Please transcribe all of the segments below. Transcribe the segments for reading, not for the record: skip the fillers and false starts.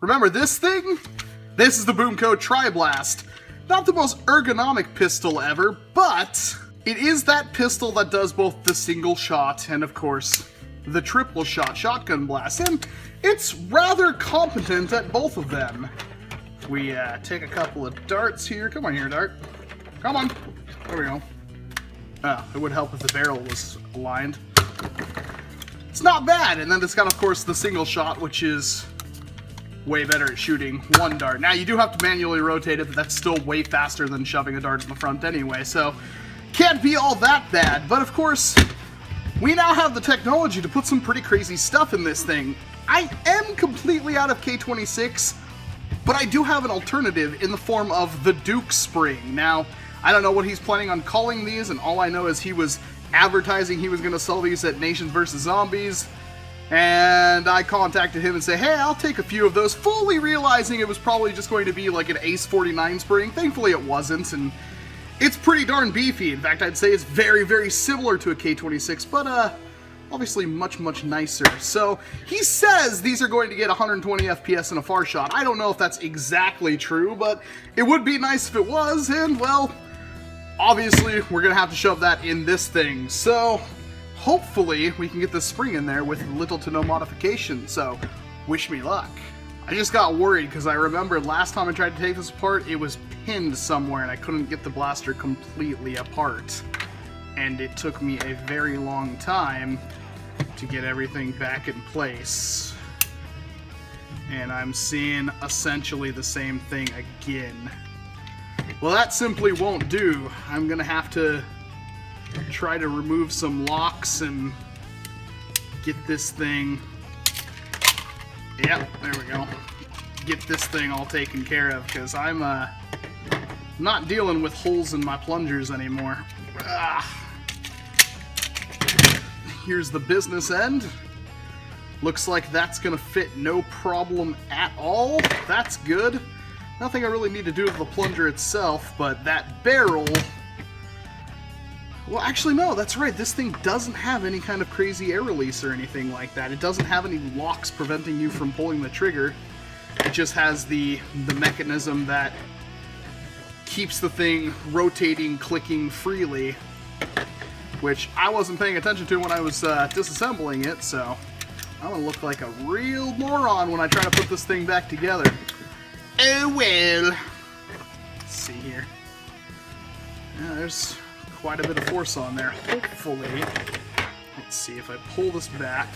Remember this thing? This is the BOOMco Tri-Blast. Not the most ergonomic pistol ever, but it is that pistol that does both the single shot and, of course, the triple shot shotgun blast, and it's rather competent at both of them. We take a couple of darts here. Come on here, dart. Come on. There we go. Oh, it would help if the barrel was aligned. It's not bad, and then it's got, of course, the single shot, which is way better at shooting one dart. Now, you do have to manually rotate it, but that's still way faster than shoving a dart in the front anyway, so can't be all that bad. But, of course, we now have the technology to put some pretty crazy stuff in this thing. I am completely out of K26, but I do have an alternative in the form of the Duke Spring. Now, I don't know what he's planning on calling these, and all I know is he was advertising he was going to sell these at Nations vs. Zombies, and I contacted him and said, hey, I'll take a few of those, fully realizing it was probably just going to be like an Ace 49 spring. Thankfully it wasn't, and it's pretty darn beefy. In fact, I'd say it's very, very similar to a K26, but obviously much, much nicer. So he says these are going to get 120 FPS in a far shot. I don't know if that's exactly true, but it would be nice if it was, and well, obviously we're gonna have to shove that in this thing. So hopefully we can get this spring in there with little to no modification, so wish me luck. I just got worried because I remember last time I tried to take this apart, it was pinned somewhere and I couldn't get the blaster completely apart. And it took me a very long time to get everything back in place. And I'm seeing essentially the same thing again. Well, that simply won't do. I'm gonna have to try to remove some locks and get this thing... Yep, there we go. Get this thing all taken care of, because I'm not dealing with holes in my plungers anymore. Here's the business end. Looks like that's gonna fit no problem at all. That's good. Nothing I really need to do with the plunger itself, but that barrel... Well, actually, no, that's right. This thing doesn't have any kind of crazy air release or anything like that. It doesn't have any locks preventing you from pulling the trigger. It just has the mechanism that keeps the thing rotating, clicking freely, which I wasn't paying attention to when I was disassembling it, so I'm gonna look like a real moron when I try to put this thing back together. Oh well. Let's see here. Yeah, there's quite a bit of force on there. Hopefully, let's see if I pull this back.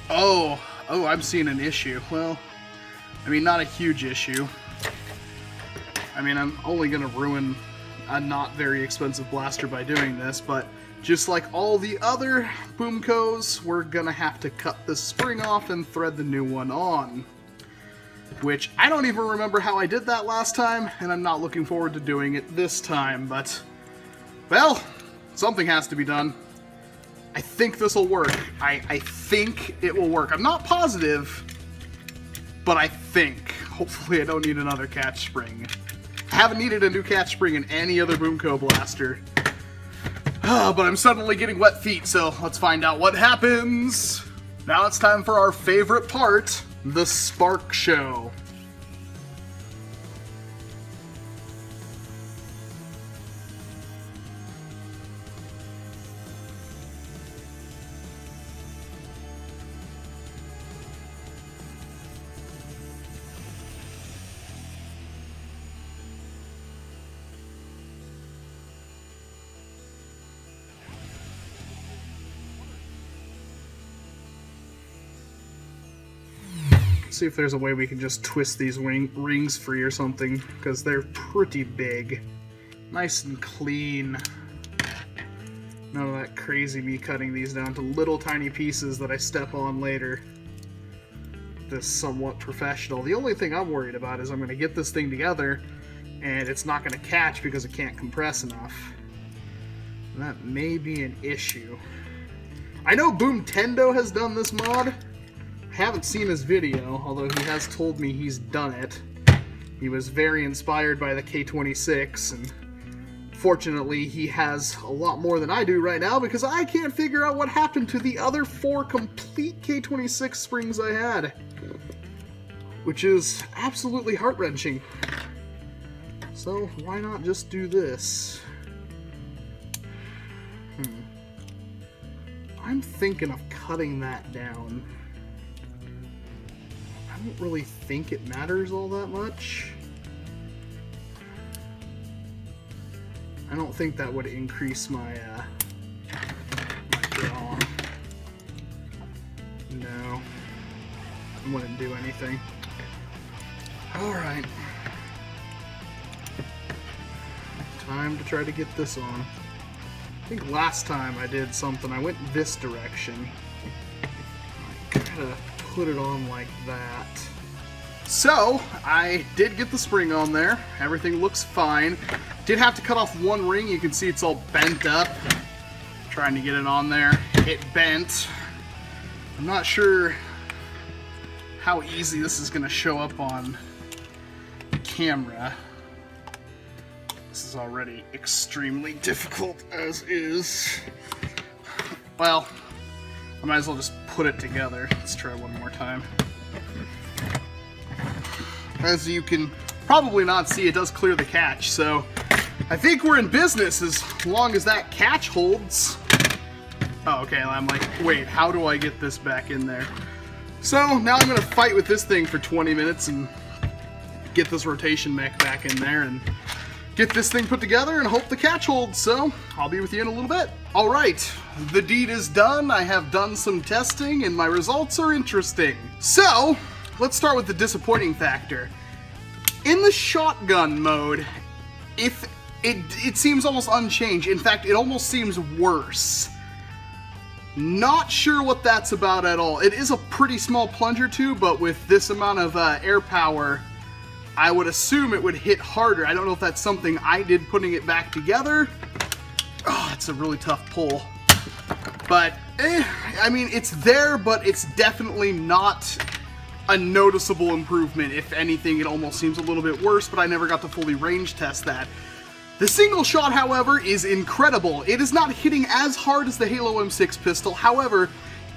Oh, I'm seeing an issue. Well, I mean, not a huge issue. I mean, I'm only gonna ruin a not very expensive blaster by doing this, but just like all the other BOOMcos, we're gonna have to cut this spring off and thread the new one on. Which, I don't even remember how I did that last time, and I'm not looking forward to doing it this time, but... well, something has to be done. I think this will work. I think it will work. I'm not positive, but I think. Hopefully I don't need another catch spring. I haven't needed a new catch spring in any other BOOMco blaster. But I'm suddenly getting wet feet, so let's find out what happens. Now it's time for our favorite part, the spark show. See if there's a way we can just twist these rings free or something, because they're pretty big. Nice and clean. None of that crazy me cutting these down to little tiny pieces that I step on later. This somewhat professional. The only thing I'm worried about is I'm going to get this thing together and it's not going to catch because it can't compress enough. And that may be an issue. I know Boomtendo has done this mod. Haven't seen his video, although he has told me he's done it. He was very inspired by the K26 and Fortunately, he has a lot more than I do right now because I can't figure out what happened to the other 4 complete K26 springs I had. Which is absolutely heart-wrenching. So, why not just do this? I'm thinking of cutting that down. I don't really think it matters all that much. I don't think that would increase my draw. No. It wouldn't do anything. Alright. Time to try to get this on. I think last time I did something, I went this direction. I gotta put it on like that. So, I did get the spring on there. Everything looks fine. Did have to cut off one ring. You can see it's all bent up. Trying to get it on there. It bent. I'm not sure how easy this is going to show up on camera. This is already extremely difficult as is. Well, I might as well just put it together. Let's try one more time. As you can probably not see, it does clear the catch, so I think we're in business as long as that catch holds. Oh, okay, I'm like, wait, how do I get this back in there? So now I'm going to fight with this thing for 20 minutes and get this rotation mech back in there and get this thing put together and hope the catch holds, so I'll be with you in a little bit. Alright, the deed is done. I have done some testing and my results are interesting. So, let's start with the disappointing factor. In the shotgun mode, it seems almost unchanged. In fact, it almost seems worse. Not sure what that's about at all. It is a pretty small plunger tube, but with this amount of air power, I would assume it would hit harder. I don't know if that's something I did putting it back together. Oh, it's a really tough pull. But, I mean, it's there, but it's definitely not a noticeable improvement. If anything, it almost seems a little bit worse, but I never got to fully range test that. The single shot, however, is incredible. It is not hitting as hard as the Halo M6 pistol, however,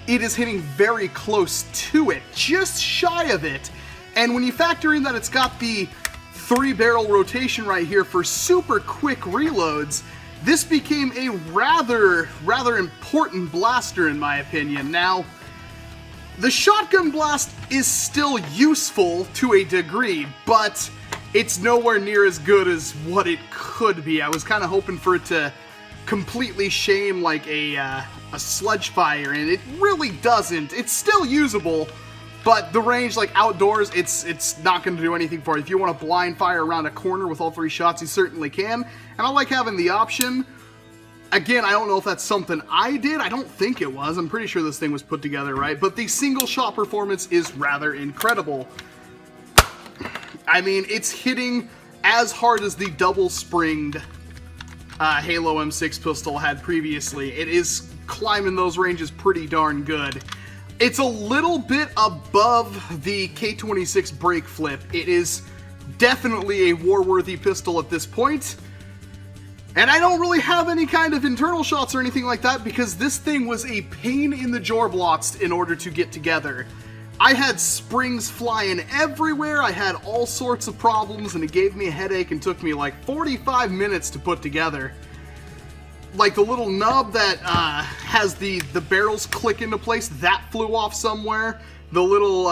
it is hitting very close to it, just shy of it. And when you factor in that it's got the 3-barrel rotation right here for super quick reloads, this became a rather important blaster in my opinion. Now, the shotgun blast is still useful to a degree, but it's nowhere near as good as what it could be. I was kind of hoping for it to completely shame like a sludge fire, and it really doesn't. It's still usable, but the range, like outdoors, it's not going to do anything for it. If you want to blind fire around a corner with all 3 shots, you certainly can, and I like having the option. Again, I don't know if that's something I did. I don't think it was. I'm pretty sure this thing was put together right, but the single shot performance is rather incredible. I mean, it's hitting as hard as the double-springed Halo M6 pistol had previously. It is climbing those ranges pretty darn good. It's a little bit above the K26 brake flip. It is definitely a war-worthy pistol at this point. And I don't really have any kind of internal shots or anything like that because this thing was a pain in the jorblocks in order to get together. I had springs flying everywhere, I had all sorts of problems, and it gave me a headache and took me like 45 minutes to put together. Like the little nub that has the barrels click into place, that flew off somewhere. The little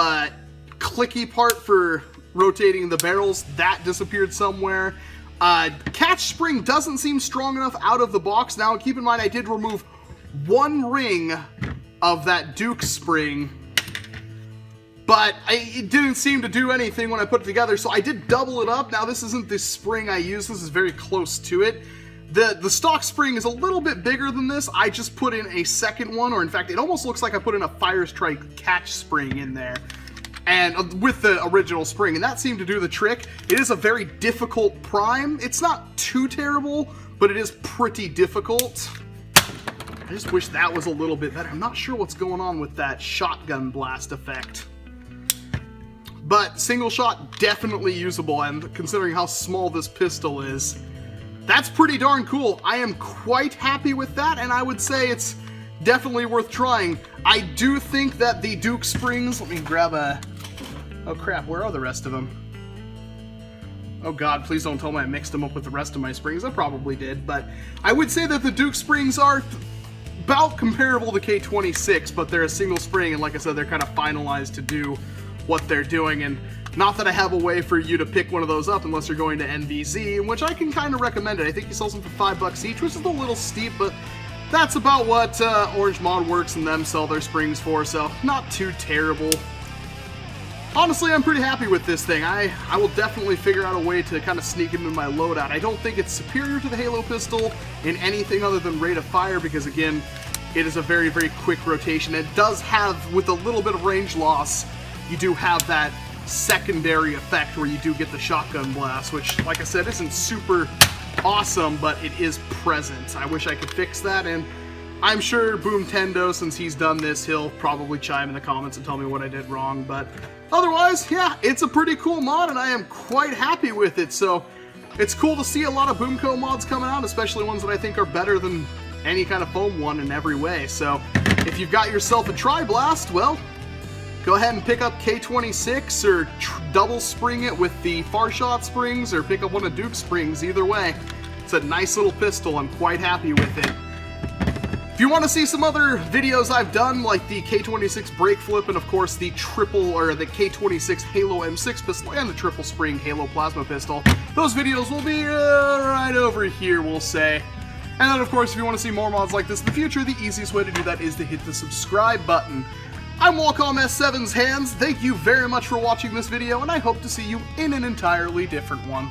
clicky part for rotating the barrels, that disappeared somewhere. Catch spring doesn't seem strong enough out of the box. Now keep in mind I did remove 1 ring of that Duke spring, but it didn't seem to do anything when I put it together, so I did double it up. Now this isn't the spring I use, this is very close to it. The stock spring is a little bit bigger than this. I just put in a second one, or in fact it almost looks like I put in a Fire Strike catch spring in there, and with the original spring, and that seemed to do the trick. It is a very difficult prime. It's not too terrible, but it is pretty difficult. I just wish that was a little bit better. I'm not sure what's going on with that shotgun blast effect. But single shot, definitely usable, and considering how small this pistol is, that's pretty darn cool. I am quite happy with that, and I would say it's definitely worth trying. I do think that the Duke springs, let me grab a, oh crap, where are the rest of them? Oh god, please don't tell me I mixed them up with the rest of my springs. I probably did, but I would say that the Duke springs are about comparable to K26, but they're a single spring, and like I said, they're kind of finalized to do what they're doing, and not that I have a way for you to pick one of those up unless you're going to NVZ, which I can kind of recommend it. I think he sells them for $5 each, which is a little steep, but that's about what Orange Mod Works and them sell their springs for, so not too terrible. Honestly, I'm pretty happy with this thing. I will definitely figure out a way to kind of sneak it into my loadout. I don't think it's superior to the Halo pistol in anything other than rate of fire, because again, it is a very, very quick rotation. It does have, with a little bit of range loss, you do have that secondary effect where you do get the shotgun blast, which, like I said, isn't super awesome, but it is present. I wish I could fix that, and I'm sure Boomtendo, since he's done this, he'll probably chime in the comments and tell me what I did wrong, but otherwise, yeah, it's a pretty cool mod, and I am quite happy with it, so it's cool to see a lot of BOOMco mods coming out, especially ones that I think are better than any kind of foam one in every way. So if you've got yourself a Tri-Blast, well, go ahead and pick up K26 or double spring it with the Far Shot springs, or pick up one of Duke's springs. Either way, it's a nice little pistol. I'm quite happy with it. If you want to see some other videos I've done, like the K26 brake flip, and of course the the K26 Halo M6 pistol and the triple spring Halo plasma pistol, those videos will be right over here, we'll say. And then of course, if you want to see more mods like this in the future, the easiest way to do that is to hit the subscribe button. I'm Walcom S7's hands. Thank you very much for watching this video, and I hope to see you in an entirely different one.